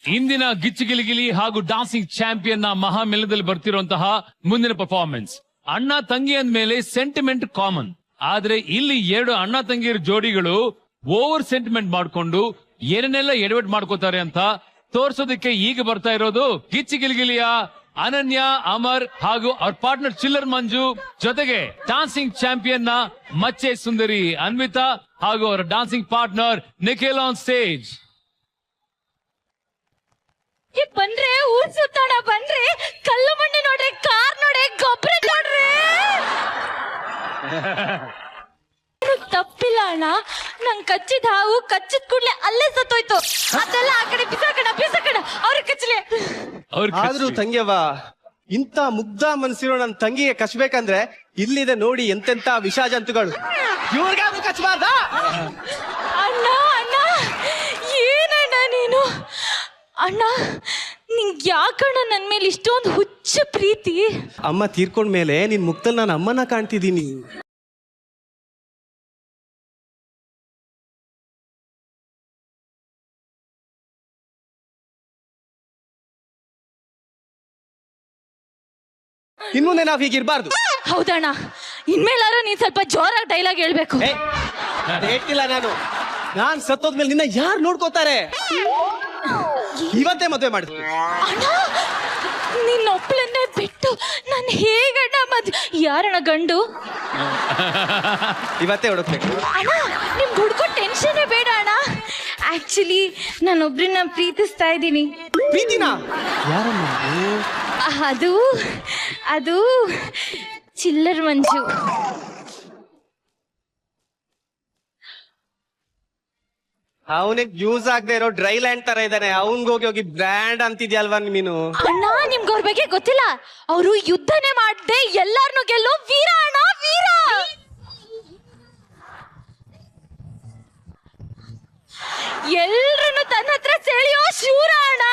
ಇಂದಿನ ಗಿಚ್ಚಿಗಿಲಿಗಿಲಿ ಹಾಗೂ dancing champion ನ ಮಹಾಮೇಳದಲ್ಲಿ ಬರ್ತಿರುವಂತಹ ಮುಂದಿನ ಪರ್ಫಾರ್ಮೆನ್ಸ್. ಅಣ್ಣ ತಂಗಿ ಅಂದ್ಮೇಲೆ ಸೆಂಟಿಮೆಂಟ್ ಕಾಮನ್. ಆದ್ರೆ ಇಲ್ಲಿ ಎರಡು ಅಣ್ಣ ತಂಗಿಯರ ಜೋಡಿಗಳು ಓವರ್ ಸೆಂಟಿಮೆಂಟ್ ಮಾಡ್ಕೊಂಡು ಏನನ್ನೆಲ್ಲ ಎಡವಟ್ ಮಾಡ್ಕೋತಾರೆ ಅಂತ ತೋರ್ಸೋದಕ್ಕೆ ಈಗ ಬರ್ತಾ ಇರೋದು ಗಿಚ್ಚಿಗಿಲಿಗಿಲಿಯ ಅನನ್ಯ, ಅಮರ್ ಹಾಗೂ ಅವ್ರ ಪಾರ್ಟ್ನರ್ ಚಿಲ್ಲರ್ ಮಂಜು, ಜೊತೆಗೆ ಡಾನ್ಸಿಂಗ್ ಚಾಂಪಿಯನ್ ನ ಮಚ್ಚೆ ಸುಂದರಿ ಅನ್ವಿತಾ ಹಾಗೂ ಅವರ dancing partner Nikhil on stage. ಬನ್ರಿ, ಊರ್ ಸುತ್ತಾಡ ಬನ್ರಿ, ಕಲ್ಲು ಮಣ್ಣೆ ನೋಡ್ರಿ, ಕಾರ್ ನೋಡ್ರಿ, ಗೊಬ್ಬರ ನೋಡ್ರಿ. ತಪ್ಪಿಲ್ಲ ಅಣ್ಣ, ನಂಗ್ ಕಚ್ಚಿದ ಹಾವು ಕಚ್ಚಿದ ಕೂಡ್ಲೆ ಅಲ್ಲೇ ಸತ್ತೋಯ್ತು. ಅದೆಲ್ಲ ಆ ಕಡೆ ಬಿಸಾಕಣ ಅವ್ರಿಗೆ ಕಚ್ಚಲಿ. ಆದ್ರೂ ತಂಗ್ಯವ್ವ, ಇಂತ ಮುಗ್ಧ ಮನ್ಸಿರೋ ನನ್ ತಂಗಿಗೆ ಕಚ್ಬೇಕಂದ್ರೆ ಇಲ್ಲಿದೆ ನೋಡಿ ಎಂತೆಂತ ವಿಷ ಜಂತುಗಳು. ಇವ್ರಿಗಾದ್ರೂ ಕಚ್ಚಬಾರ್ದ? ಅಣ್ಣ ಅಣ್ಣ, ಏನಣ್ಣ ನೀನು? ಅಣ್ಣ, ನಿಂಗ್ ಯಾಕಣ್ಣ ನನ್ ಮೇಲೆ ಇಷ್ಟೊಂದು ಹುಚ್ಚ ಪ್ರೀತಿ? ಅಮ್ಮ ತೀರ್ಕೊಂಡ್ಮೇಲೆ ನಿನ್ ಮುಕ್ತಲ್ ನಾನು ಅಮ್ಮನ ಕಾಣ್ತಿದ್ದೀನಿ. ಇನ್ಮುಂದೆ ನಾವ್ ಹೀಗಿರ್ಬಾರ್ದು. ಹೌದಣ್ಣ, ಇನ್ಮೇಲಾರ ನೀನ್ ಸ್ವಲ್ಪ ಜೋರಾಗಿ ಡೈಲಾಗ್ ಹೇಳ್ಬೇಕು. ಹೇಳ್ತಿಲ್ಲ ನಾನ್ ಸತ್ತೋದ್ಮೇಲೆ ನಿನ್ನ ಯಾರು ನೋಡ್ಕೋತಾರೆ? ಇವತ್ತೇ ಮದ್ವೆ ಮಾಡ್ತೀನಿ. ಅಣ್ಣ, ನಿನ್ನ ಒಪ್ಳನ್ನೇ ಬಿಟ್ಟು ನಾನು ಹೇಗಣ್ಣ ಯಾರಣ್ಣ ಗಂಡು? ಇವತ್ತೇ ಹುಡುಕ್ಬೇಕು. ಅಣ್ಣ, ನಿಮ್ ಹುಡ್ಕೋ ಟೆನ್ಷನ್ನೇ ಬೇಡ ಅಣ್ಣ. ಆಕ್ಚುಲಿ ನಾನೊಬ್ರನ್ನ ಪ್ರೀತಿಸ್ತಾ ಇದ್ದೀನಿ. ಪ್ರೀತಿನ? ಯಾರಮ್ಮ? ಅದು ಅದು ಚಿಲ್ಲರ್ ಮಂಜು. ಅವನಿಗೆ ಯೂಸ್ ಆಗದೆ ಇರೋ ಡ್ರೈ ಲ್ಯಾಂಡ್ ತರ ಇದ್ದಾನೆ. ಅವನ್ಗೋಗಿ ಹೋಗಿ ಬ್ರ್ಯಾಂಡ್ ಅಂತಿದ್ಯಲ್ವಾ ನೀನು? ಅಣ್ಣ, ನಿಮ್ಗೆ ಅವ್ರ ಬಗ್ಗೆ ಗೊತ್ತಿಲ್ಲ. ಅವರು ಯುದ್ಧನೇ ಮಾಡದೆ ಎಲ್ಲಾರ್ನು ಗೆಲ್ಲೋ ವೀರ ಅಣ್ಣ, ವೀರ. ಎಲ್ರನ್ನು ತನ್ನ ಹತ್ರ ಸೆಳೆಯೋ ಶೂರ ಅಣ್ಣ.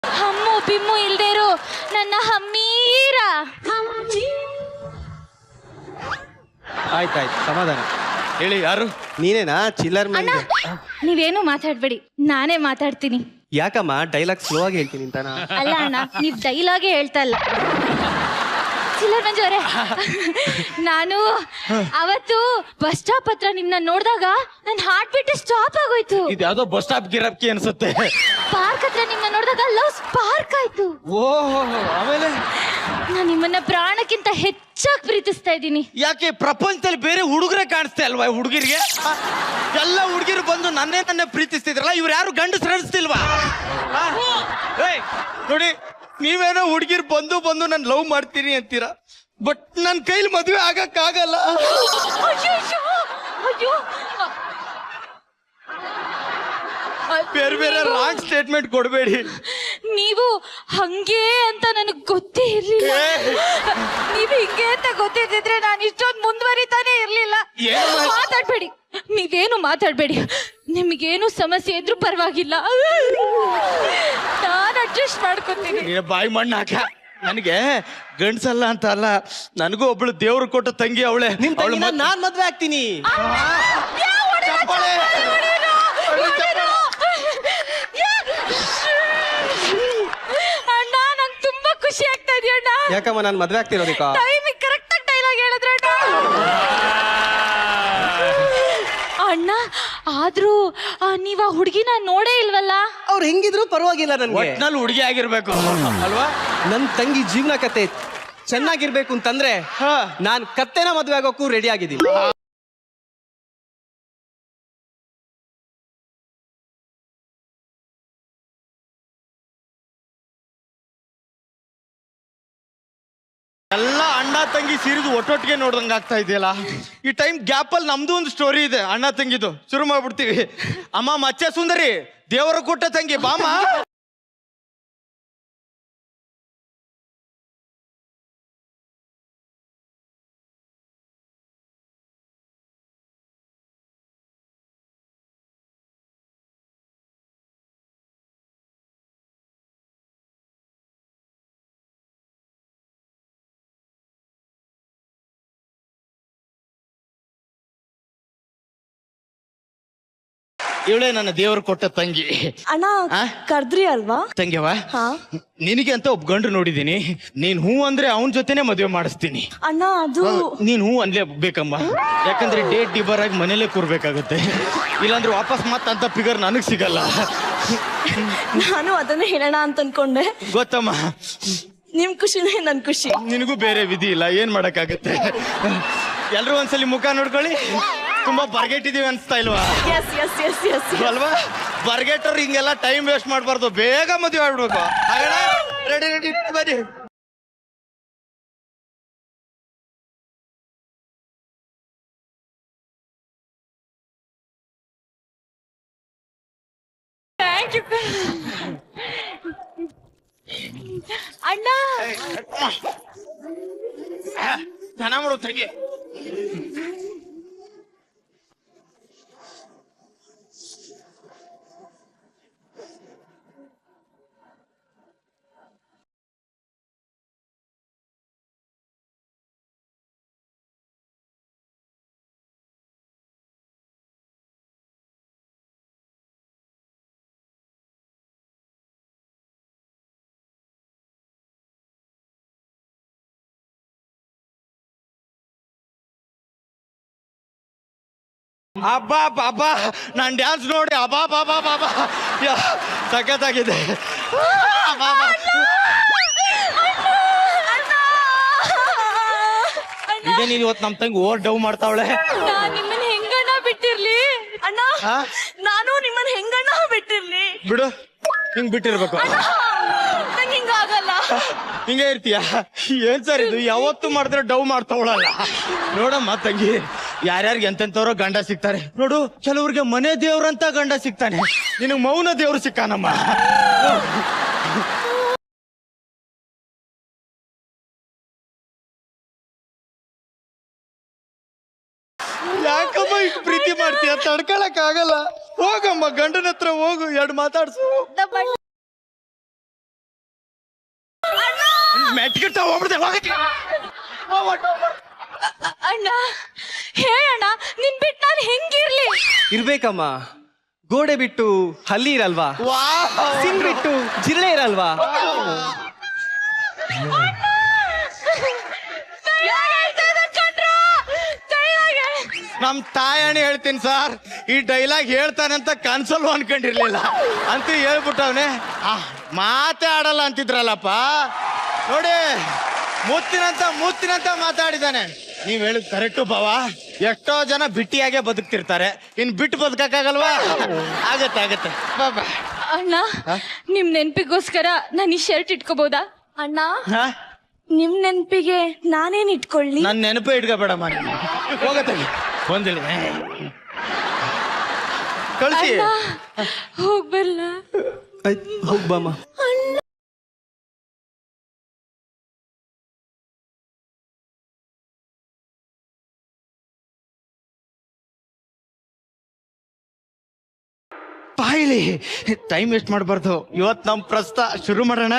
ಹಮ್ಮು ಬಿಮ್ಮು ಇಲ್ದೇ ಇರೋ ನನ್ನ ಹಮ್ಮೀರ. ಆಯ್ತಾಯ್ತು, ಸಮಾಧಾನ. ಹೇಳಿ, ಯಾರು? ನೀನೇನಾ ಚಿಲ್ಲರ್ ಅಣ್ಣ, ಮಂಜು? ನೀವೇನು ಮಾತಾಡ್ಬೇಡಿ, ನಾನೇ ಮಾತಾಡ್ತೀನಿ. ಯಾಕಮ್ಮ ಡೈಲಾಗ್ ಸ್ಲೋ ಆಗಿ ಹೇಳ್ತೀನಿ ಅಂತಾನ? ಅಲ್ಲ ಅಣ್ಣ, ನೀವ್ ಡೈಲಾಗೆ ಹೇಳ್ತಾ ಇಲ್ಲ. ಚಿಲ್ಲರ್ ಮಂಜು ಅವರೇ, ನಾನು ಅವತ್ತು ಬಸ್ ಸ್ಟಾಪ್ ಹತ್ರ ನಿಮ್ನ ನೋಡಿದಾಗ ನನ್ನ ಹಾರ್ಟ್ ಬೀಟ್ ಸ್ಟಾಪ್ ಆಗೋಯ್ತು. ಇದು ಯಾವ್ದೋ ಬಸ್ ಸ್ಟಾಪ್ ಗಿರಪ್ಕಿ ಅನ್ಸುತ್ತೆ. ಪಾರ್ಕ್ ಹತ್ರ ನಿಮ್ನ ನೋಡಿದಾಗ ಲವ್ ಸ್ಪಾರ್ಕ್ ಆಯ್ತು. ಓಹೋ, ಆಮೇಲೆ ನಾನು ನಿಮ್ಮನ್ನ ಪ್ರಾಣಕ್ಕಿಂತ ಹೆಚ್ಚಾಗಿ ಪ್ರೀತಿಸ್ತಾ ಇದ್ದೀನಿ. ಯಾಕೆ ಪ್ರಪಂಚದಲ್ಲಿ ಬೇರೆ ಹುಡುಗರೇ ಕಾಣಿಸ್ತಾ ಅಲ್ವಾ ಹುಡುಗಿರಿಗೆ? ಎಲ್ಲ ಹುಡುಗಿರು ಬಂದು ನನ್ನೇ ಪ್ರೀತಿಸ್ತಿದ್ರಲ್ಲ, ಇವ್ರು ಯಾರು ಗಂಡಸ್ರು ಅನಿಸ್ತಿಲ್ವಾ? ನೋಡಿ, ನೀವೇನೋ ಹುಡುಗಿರು ಬಂದು ನನ್ ಲವ್ ಮಾಡ್ತೀನಿ ಅಂತೀರಾ, ಬಟ್ ನನ್ ಕೈಲಿ ಮದ್ವೆ ಆಗಕ್ಕಾಗಲ್ಲ. ಅಯ್ಯೋ, ಬೇರೆ ರಾಂಗ್ ಸ್ಟೇಟ್ಮೆಂಟ್ ಕೊಡಬೇಡಿ. ನೀವು ಹಂಗೆ ಅಂತ ನನಗೆ ಗೊತ್ತೇ ಇರ್ಲಿಲ್ಲ. ನೀವು ಹಿಂಗೆ ಅಂತ ಗೊತ್ತಿದ್ರೆ ನಾನು ಇಷ್ಟೊಂದು ಮುಂದುವರಿತಾನೆ ಇರ್ಲಿಲ್ಲ. ಮಾತಾಡ್ಬೇಡಿ, ನೀವೇನು ಮಾತಾಡ್ಬೇಡಿ. ನಿಮ್ಗೇನು ಸಮಸ್ಯೆ ಇದ್ರೂ ಪರವಾಗಿಲ್ಲ, ನಾನು ಅಡ್ಜಸ್ಟ್ ಮಾಡ್ಕೊತೀನಿ. ಬಾಯಿ ಮಣ್ಣಾಕ. ನನಗೆ ಗಂಡ್ಸಲ್ಲ ಅಂತ ಅಲ್ಲ, ನನಗೂ ಒಬ್ಳು ದೇವ್ರು ಕೊಟ್ಟ ತಂಗಿ ಅವಳೆ. ನಾನ್ ಮದ್ವೆ ಆಗ್ತೀನಿ. ಅಣ್ಣ, ನಂಗೆ ತುಂಬಾ ಖುಷಿ ಆಗ್ತಾ ಇದೆಯಾ ಅಣ್ಣ. ಯಾಕಮ್ಮ ನಾನ್ ಮದ್ವೆ ಆಗ್ತಿರೋದಿಕ್ಕ? ಟೈಮಿಗೆ ಕರೆಕ್ಟ್ ಆಗಿ ಡೈಲಾಗ್ ಹೇಳಿದ್ರೆ ಅಣ್ಣ. ಆದ್ರೂ ನೀವ್ ಆ ಹುಡುಗಿನ ನೋಡೇ ಇಲ್ವಲ್ಲ? ಅವ್ರು ಹೆಂಗಿದ್ರು ಪರವಾಗಿಲ್ಲ ನನ್ಗೆ. ಒಟ್ನಲ್ಲಿ ಹುಡುಗಿ ಆಗಿರ್ಬೇಕು ಅಲ್ವಾ? ನನ್ ತಂಗಿ ಜೀವನ ಕತೆ ಚೆನ್ನಾಗಿರ್ಬೇಕು ಅಂತಂದ್ರೆ ನಾನ್ ಕತ್ತೆನ ಮದ್ವೆ ಆಗೋಕ್ಕೂ ರೆಡಿ ಆಗಿದ್ದೀನಿ. ಎಲ್ಲ ಅಣ್ಣ ತಂಗಿ ಸೀರಿದು ಒಟ್ಟೊಟ್ಟಿಗೆ ನೋಡ್ದಂಗೆ ಆಗ್ತಾ ಇದೆಯಲ್ಲ. ಈ ಟೈಮ್ ಗ್ಯಾಪ್ ಅಲ್ಲಿ ನಮ್ದು ಒಂದು ಸ್ಟೋರಿ ಇದೆ, ಅಣ್ಣ ತಂಗಿದು. ಶುರು ಮಾಡ್ಬಿಡ್ತೀವಿ. ಅಮ್ಮ ಮಚ್ಚೆ ಸುಂದರಿ, ದೇವರ ಕೊಟ್ಟ ತಂಗಿ, ಬಾಮ. ಇವಳೇ ನನ್ನ ದೇವರು ಕೊಟ್ಟ ತಂಗಿ. ಅಣ್ಣ ಆ? ಕರ್ದ್ರಿ ಅಲ್ವಾ? ತಂಗಿಯವ, ಹಾ ನಿನಗೆ ಅಂತ ಒಬ್ಬ ಗಂಡು ನೋಡಿದೀನಿ. ನೀನ್ ಹೂ ಅಂದ್ರೆ ಅವನ ಜೊತೆನೆ ಮದುವೆ ಮಾಡಿಸ್ತೀನಿ. ಅಣ್ಣ ಅದು ನೀನ್ ಹೂ ಅನ್ಲೇ ಬೇಕಮ್ಮ. ಯಾಕಂದ್ರೆ ಡೇಟ್ ಡಿಬರ್ ಆಗಿ ಮನೇಲೆ ಕೂರ್ಬೇಕಾಗುತ್ತೆ. ಇಲ್ಲಾಂದ್ರೆ ವಾಪಸ್ ಮತ್ತಂತ ಫಿಗರ್ ನನಗ್ ಸಿಗಲ್ಲ. ನಾನು ಅದನ್ನ ಹೇಳೋಣ ಅಂತ ಅನ್ಕೊಂಡೆ. ಗೊತ್ತಮ್ಮ, ನಿಮ್ ಖುಷಿನೇ ನನ್ ಖುಷಿ. ನಿನಗೂ ಬೇರೆ ವಿಧಿ ಇಲ್ಲ, ಏನ್ ಮಾಡಕ್ಕಾಗತ್ತೆ. ಎಲ್ರು ಒಂದ್ಸಲಿ ಮುಖ ನೋಡ್ಕೊಳ್ಳಿ. ತುಂಬಾ ಬರ್ಗೆಟ್ಟಿದೀವಿ ಅನ್ಸ್ತಾ ಇಲ್ವಾ? ಎಸ್ ಎಸ್ ಎಸ್ ಎಸ್ ಅಲ್ವಾ? ಬರ್ಗೆಟ್ಟವ್ರು ಹಿಂಗೆಲ್ಲ ಟೈಮ್ ವೇಸ್ಟ್ ಮಾಡ್ಬಾರ್ದು, ಬೇಗ ಮದುವೆ ಆಗ್ಬಿಡ್ಬೇಕು. ರೆಡಿ ರೆಡಿ ಬನ್ನಿ. ಥ್ಯಾಂಕ್ ಯು ಅಣ್ಣ. ಚೆನ್ನಾಗ್ ಮಾಡು ತಂಗಿ. ಅಬ್ಬಾ ಬಾಬಾ, ನಾನ್ ಡ್ಯಾನ್ಸ್ ನೋಡಿ ಅಬ್ಬಾ ಬಾಬಾ ಬಾಬಾ ಸಖತ್ತಾಗಿದೆ. ಇದೇ ನೀನ್ ಇವತ್ತು ನಮ್ ತಂಗಿ ಓವರ್ ಡವ್ ಮಾಡ್ತಾವಳೆ. ನಾನ್ ನಿಮ್ಮನ್ನ ಹೆಂಗಣ್ಣ ಬಿಟ್ಟಿರ್ಲಿ? ಅಣ್ಣ ನಾನು ನಿಮ್ಮನ್ನ ಹೆಂಗಣ್ಣ ಬಿಟ್ಟಿರ್ಲಿ? ಬಿಡು, ಹಿಂಗ್ ಬಿಟ್ಟಿರ್ಬೇಕು. ನಂಗೆ ಹಿಂಗಾಗಲ್ಲ. ಹಿಂಗೆ ಇರ್ತೀಯ? ಏನ್ ಸರ್ ಇದು, ಯಾವತ್ತು ಮಾಡಿದ್ರೆ ಡವ್ ಮಾಡ್ತಾವಳಲ್ಲ. ನೋಡಮ್ಮ ತಂಗಿ, ಯಾರ್ಯಾರಿಗೆ ಎಂತೆಂತವ್ರೋ ಗಂಡ ಸಿಗ್ತಾರೆ ನೋಡು. ಕೆಲವ್ರಿಗೆ ಮನೆ ದೇವ್ರಂತ ಗಂಡ ಸಿಗ್ತಾನೆ, ನಿನಗ್ ಮೌನ ದೇವ್ರು ಸಿಕ್ಕಾನಮ್ಮ. ಯಾಕಮ್ಮ ಇಷ್ಟು ಪ್ರೀತಿ ಮಾಡ್ತೀಯ? ತಡ್ಕೊಳಕ್ ಆಗಲ್ಲ. ಹೋಗಮ್ಮ, ಗಂಡನ ಹತ್ರ ಹೋಗು, ಎರಡು ಮಾತಾಡ್ಸು. ಮೆಟ್ಗಿಟ್ಟ ಹೋಗ್ಬಿಡ್ದೆ. ಅಣ್ಣ ಹೇಳಣ್ಣ, ನಿನ್ ಬಿಟ್ಟು ನಾನು ಹೆಂಗಿರ್ಲಿ? ಇರ್ಬೇಕಮ್ಮ. ಗೋಡೆ ಬಿಟ್ಟು ಹಲ್ಲಿ ಇರಲ್ವಾ? ಸಿಂಗ್ ಬಿಟ್ಟು ಜಿರಳೆ ಇರಲ್ವಾ? ನಮ್ ತಾಯಣಿ ಹೇಳ್ತೀನಿ ಸರ್, ಈ ಡೈಲಾಗ್ ಹೇಳ್ತಾನೆ ಅಂತ ಕನ್ಸಲ್ವ ಅನ್ಕೊಂಡಿರ್ಲಿಲ್ಲ, ಅಂತೂ ಹೇಳ್ಬಿಟ್ಟವ್ನೆ. ಮಾತೇ ಆಡಲ್ಲ ಅಂತಿದ್ರಲ್ಲಪ್ಪ, ನೋಡಿ ಮುತ್ತಿನಂತ ಮಾತಾಡಿದಾನೆ. ನೀವ್ ಹೇಳಿದ್ ಕರೆಕ್ಟು ಬಾವ. ಎಷ್ಟೋ ಜನ ಬಿಟ್ಟಿಯಾಗೆ ಬದುಕ್ತಿರ್ತಾರೆ, ಇನ್ ಬಿಟ್ಟು ಬದುಕಕ್ಕಾಗಲ್ವಾ? ಆಗತ್ತೆ ಬಾಬಾ. ಅಣ್ಣ ನಿಮ್ ನೆನ್ಪಿಗೋಸ್ಕರ ನಾನು ಈ ಶರ್ಟ್ ಇಟ್ಕೋಬಹುದಾ? ಅಣ್ಣ ನಿಮ್ ನೆನ್ಪಿಗೆ ನಾನೇನ್ ಇಟ್ಕೊಳ್ಳಿ? ನನ್ ನೆನಪೇ ಇಟ್ಕೋಬೇಡಮ್ಮ. ಹೋಗತ್ತೆ ಬಂದಿಲ್ಲ, ಕಳ್ಸಿ. ಹೋಗ್ಬಲ್ಲ. ಹೋಗ್ಬಮ್ಮ. ಬಾಯಿಲಿ ಟೈಮ್ ವೇಸ್ಟ್ ಮಾಡಬಾರ್ದು. ಇವತ್ ನಮ್ ಪ್ರಸ್ತ ಶುರು ಮಾಡೋಣ.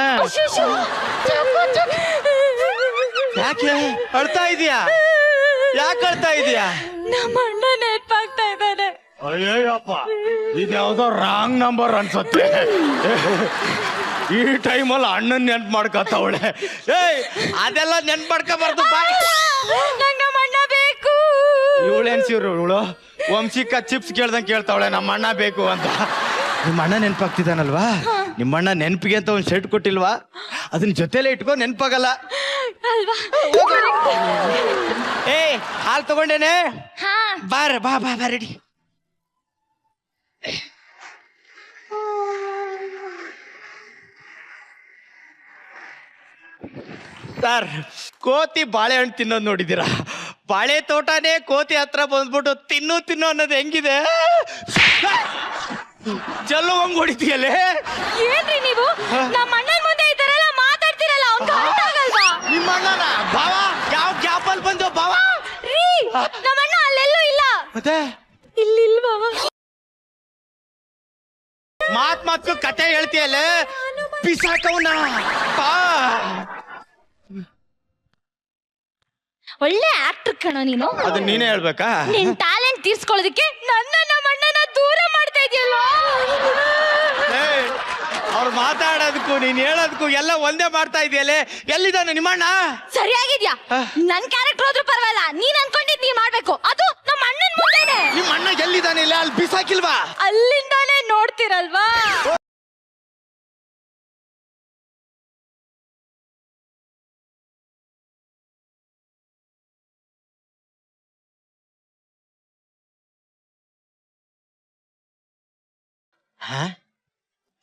ಯಾಕೆ ಅಳ್ತಾ ಇದೀಯಾ? ಯಾಕೆ ಅಳ್ತಾ ಇದೀಯಾ? ನಮ್ಮ ಅಣ್ಣ ನೆನಪಾಗ್ತಾ ಇದ್ದಾನೆ. ಅಯ್ಯಪ್ಪ, ಇದ್ಯಾವ್ದೋ ರಾಂಗ್ ನಂಬರ್ ಅನ್ಸತ್ತೆ. ಈ ಟೈಮಲ್ಲಿ ಅಣ್ಣನ್ ನೆನ್ಪು ಮಾಡ್ಕೊತಾವಳೆ. ಏಯ್, ಅದೆಲ್ಲ ನೆನ್ಪು ಮಾಡ್ಕೋಬಾರ್ದು. ಬಾಯ್, ನಂಗ್ ನಮ್ಮ ಅಣ್ಣ ಬೇಕು. ಇವಳೇನ್ಸಿವ್ರು ಇವಳು ವಂಶಿಕ ಚಿಪ್ಸ್ ಕೇಳ್ದಂಗೆ ಕೇಳ್ತಾವಳೆ, ನಮ್ಮ ಅಣ್ಣ ಬೇಕು ಅಂತ. ನಿಮ್ಮ ಅಣ್ಣ ನೆನ್ಪಾಗ್ತಿದ್ದಾನಲ್ವಾ? ನಿಮ್ಮ ಅಣ್ಣ ನೆನ್ಪಿಗೆ ಅಂತ ಒಂದ್ ಶರ್ಟ್ ಕೊಟ್ಟಿಲ್ವಾ? ಅದನ್ನ ಜೊತೆಲೆ ಇಟ್ಕೋ, ನೆನ್ಪಾಗಲ್ಲ ಅಲ್ವಾ? ಏ, ಹಾಲ್ ತಗೊಂಡೇನೆ. ಹಾ ಬಾರ ಬಾ ಬಾ ಬಾ, ರೆಡಿ. ಸರ್, ಕೋತಿ ಬಾಳೆಹಣ್ಣು ತಿನ್ನೋದು ನೋಡಿದ್ದೀರಾ? ಬಾಳೆ ತೋಟನೇ ಕೋತಿ ಹತ್ರ ಬಂದ್ಬಿಟ್ಟು ತಿನ್ನು ಅನ್ನೋದು ಹೆಂಗಿದೆ? ಜಲ್ಲು ಹಂಗ್ ಹೊಡಿತೀಯಲ್ಲೇ. ಏನ್ರಿ ನೀವು ನಮ್ಮ ಅಣ್ಣನ ಮುಂದೆ ಈ ತರ ಎಲ್ಲ ಮಾತಾಡ್ತಿರಲ್ಲ? ಅವ್ನ್ ಅರ್ಥ ಆಗಲ್ವಾ? ನಿಮ್ಮ ಅಣ್ಣನ ಬಾವ ಯಾವ ಗ್ಯಾಪಲ್ಲಿ ಬಂದು ಬಾವ? ರೀ, ನಮ್ಮ ಅಣ್ಣ ಅಲ್ಲೆಲ್ಲೂ ಇಲ್ಲ. ಮತ್ತೆ ಇಲ್ಲಿಲ್ವಾ? ಮಾತು ಕತೆ ಹೇಳ್ತೀಯಲ್ಲೇ, ಬಿಸಾಕವನ್ನ. ಒಳ್ಳೆ ಆಕ್ಟರ್ ಕಣೋ ನೀನು. ಅದನ್ನ ನೀನೇ ಹೇಳ್ಬೇಕಾ? ನಿನ್ ಟ್ಯಾಲೆಂಟ್ ತೀರ್ಸ್ಕೊಳ್ಳೋದಕ್ಕೆ ನನ್ನ ನಮ್ಮ ಅಣ್ಣನ ದೂರ ಮಾಡ್ತಾ ಇದೆಯಲ್ಲ. ಮಾತಾಡೋದಕ್ಕೂ ನೀನ್ ಹೇಳೋದಕ್ಕೂ ಎಲ್ಲ ಒಂದೇ ಮಾಡ್ತಾ ಇದೆಯಲ್ಲೇ. ಎಲ್ಲಿದ್ದಾನೆ ನಿಮ್ಮಣ್ಣ? ಸರಿಯಾಗಿದ್ಯಾ? ನನ್ ಕ್ಯಾರೆಕ್ಟರ್ ಹೋದ್ರೂ ಪರವಾಗಿಲ್ಲ, ನೀನ್ ಅನ್ಕೊಂಡಿದ್ ನೀ ಮಾಡ್ಬೇಕು. ಅದು ನಮ್ಮ ಅಣ್ಣನ್ ಮುಂದೆನೆ. ನಿಮ್ಮ ಅಣ್ಣ ಎಲ್ಲಿದ್ದಾನೆ? ಇಲ್ಲ ಅಲ್ಲಿ ಬಿಸಾಕಿಲ್ವಾ? ಅಲ್ಲಿಂದಾನೇ ನೋಡ್ತಿರಲ್ವಾ?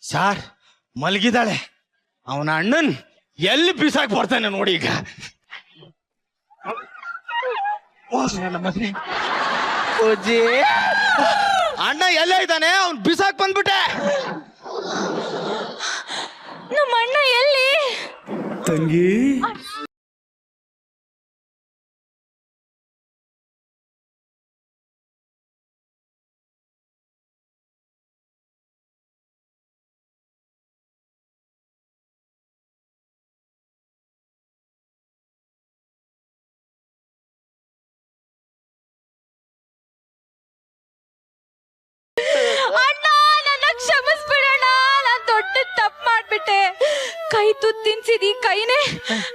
ಸಾರ್ ಮಲಗಿದಾಳೆ. ಅವನ ಅಣ್ಣನ್ ಎಲ್ಲಿ ಬಿಸಾಕ್ ಬರ್ತಾನೆ ನೋಡಿ ಈಗ. ಅಣ್ಣ ಎಲ್ಲೇ ಇದ್ದಾನೆ? ಅವ್ನ್ ಬಿಸಾಕ್ ಬಂದ್ಬಿಟ್ಟೆ. ನಮ್ಮ ಅಣ್ಣ ಎಲ್ಲಿ? ತಂಗಿ ಅಣ್ಣ, ನನ್ನ ಕ್ಷಮಿಸ್ಬಿಡಣ್ಣ. ನಾನ್ ದೊಡ್ಡ ತಪ್ಪು ಮಾಡ್ಬಿಟ್ಟೆ. ಕೈ ತುತ್ತು ತಿನ್ಸಿದಿ ಕೈನೇ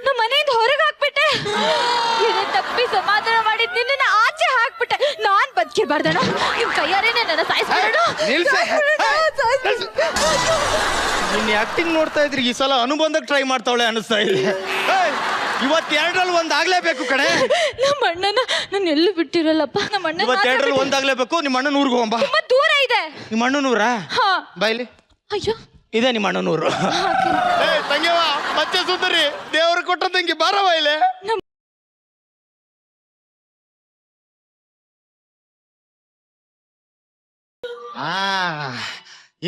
ನಮ್ಮ ಮನೆಯಿಂದ ಹೊರಗೆ ಹಾಕ್ಬಿಟ್ಟೆ. ಏನೇ ತಪ್ಪಿ ಸಮಾಧಾನ ಮಾಡಿದ್ ನಿನ್ನ ಆಚೆ ಹಾಕ್ಬಿಟ್ಟೆ. ನಾನ್ ಬದುಕಿರ್ಬಾರ್ದಣ್ಣ. ನಿಮ್ ಕೈಯಾರೇನೆ ನನ್ನ ಸಾಯಿಸ್ಬಿಡೋಣ. ನಿನ್ನ ಆಕ್ಟಿಂಗ್ ನೋಡ್ತಾ ಇದ್ರಿ ಈ ಸಲ ಅನುಬಂಧಕ್ಕೆ ಟ್ರೈ ಮಾಡ್ತಾವಳೆ ಅನಿಸ್ತಾ ಇದೆ. ಇವತ್ತೆರಡರಲ್ಲಿ ಒಂದಾಗ್ಲೇಬೇಕು ಕಡೆ. ನಮ್ಮ ಅಣ್ಣನ ನಾನು ಎಲ್ಲೂ ಬಿಟ್ಟಿರಲ್ಲಪ್ಪ. ನಮ್ಮ ಅಣ್ಣ ಇವತ್ತೆರಡರಲ್ಲಿ ಒಂದಾಗ್ಲೇಬೇಕು. ನಿಮ್ಮ ಅಣ್ಣನ ಊರಿಗೆ ಹೋಗಂಬ. ತುಂಬಾ ದೂರ ಇದೆ. ನಿಮ್ಮ ಅಣ್ಣನೂರ ಹಾ. ಬಾಯ್ಲಿ ಅಯ್ಯೋ, ಇದೆ ನಿಮ್ಮ ಅಣ್ಣನೂರು. ತಂಗ್ಯವ ಮತ್ತೆ ಸುಂದರಿ ದೇವರು ಕೊಟ್ಟ ತಂಗಿ ಬಾರವ ಇಲ್ಲಿ.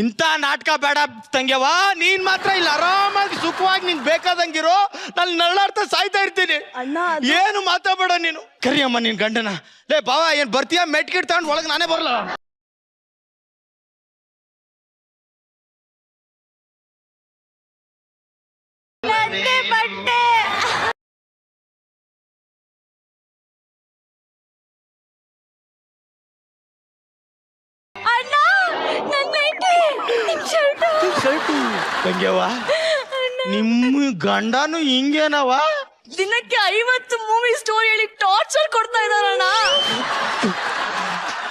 ಇಂಥ ನಾಟಕ ಬೇಡ ತಂಗ್ಯವ. ನೀನ್ ಮಾತ್ರ ಇಲ್ಲಿ ಆರಾಮಾಗಿ ಸುಖವಾಗಿ ನಿನ್ ಬೇಕಾದಂಗಿರೋ. ನಾನು ನಳ್ಳಾಡ್ತಾ ಸಾಯ್ತಾ ಇರ್ತೀನಿ. ಅಣ್ಣ, ಏನು ಮಾತಾಡಬೇಡ ನೀನು. ಕರಿಯಮ್ಮ ನಿನ್ ಗಂಡನ. ಲೇ ಬಾವ, ಏನ್ ಬರ್ತೀಯ? ಮೆಟ್ಕಿಟ್ ತಗೊಂಡ್ ಒಳಗ್ ನಾನೇ ಬರಲ್ಲ. ಬಟ್ಟೆ ಅಣ್ಣ, ನನ್ನ ಶರ್ಟು ತಂಗ್ಯವ. ನಿಮ್ಮ ಗಂಡನು ಹಿಂಗೇನವ? ದಿನಕ್ಕೆ 50 ಮೂವಿ ಸ್ಟೋರಿ ಹೇಳಿ ಟಾರ್ಚರ್ ಕೊಡ್ತಾ ಇದಾರಣ್ಣ.